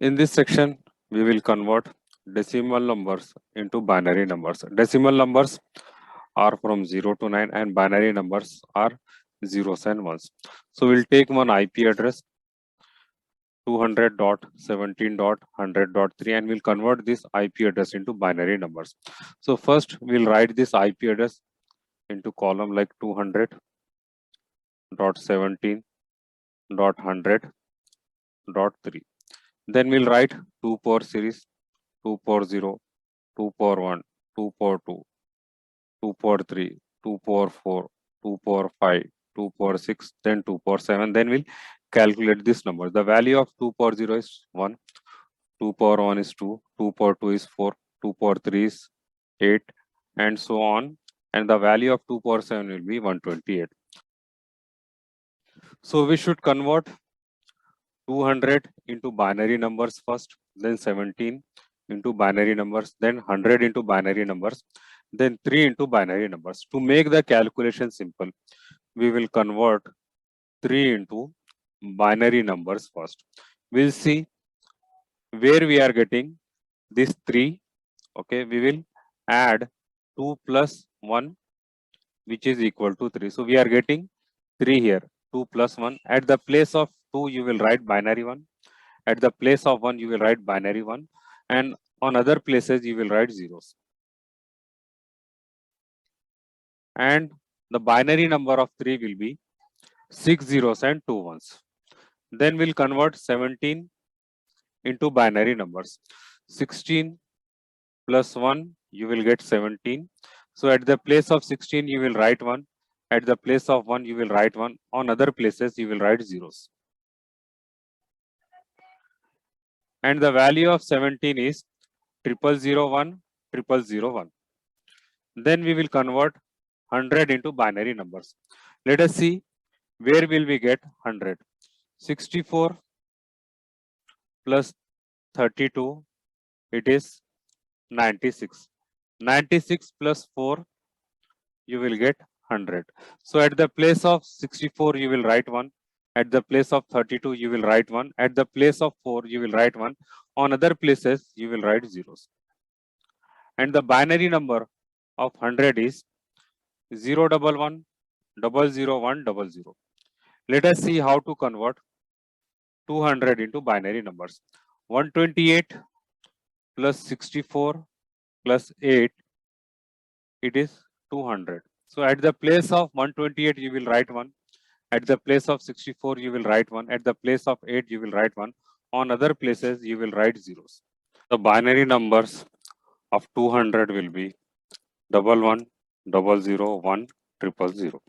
In this section, we will convert decimal numbers into binary numbers. Decimal numbers are from 0 to 9 and binary numbers are zeros and ones. So we'll take one IP address 200.17.100.3 and we'll convert this IP address into binary numbers. So first we'll write this IP address into column like 200.17.100.3. Then we'll write 2 power series, 2 power 0, 2 power 1, 2 power 2, 2 power 3, 2 power 4, 2 power 5, 2 power 6, then 2 power 7. Then we'll calculate this number. The value of 2 power 0 is 1, 2 power 1 is 2, 2 power 2 is 4, 2 power 3 is 8, and so on. And the value of 2 power 7 will be 128. So we should convert 200 into binary numbers first, then 17 into binary numbers, then 100 into binary numbers, then 3 into binary numbers. To make the calculation simple, we will convert 3 into binary numbers first. We'll see where we are getting this 3. Okay, we will add 2 plus 1, which is equal to 3. So we are getting 3 here, 2 plus 1. At the place of 2, you will write binary 1. At the place of 1, you will write binary 1. And on other places, you will write zeros. And the binary number of 3 will be 6 zeros and 2 ones. Then we'll convert 17 into binary numbers. 16 plus 1, you will get 17. So at the place of 16, you will write 1. At the place of 1, you will write 1. On other places, you will write zeros. And the value of 17 is 0001, 0001. Then we will convert 100 into binary numbers. Let us see where will we get 100. 64 plus 32, it is 96. 96 plus 4, you will get 100. So at the place of 64, you will write 1. At the place of 32, you will write 1. At the place of 4, you will write 1. On other places, you will write zeros. And the binary number of 100 is 011 00100. Let us see how to convert 200 into binary numbers. 128 plus 64 plus 8, it is 200. So at the place of 128, you will write 1. At the place of 64, you will write 1. At the place of 8, you will write 1. On other places, you will write zeros. The binary numbers of 200 will be 11 001 000.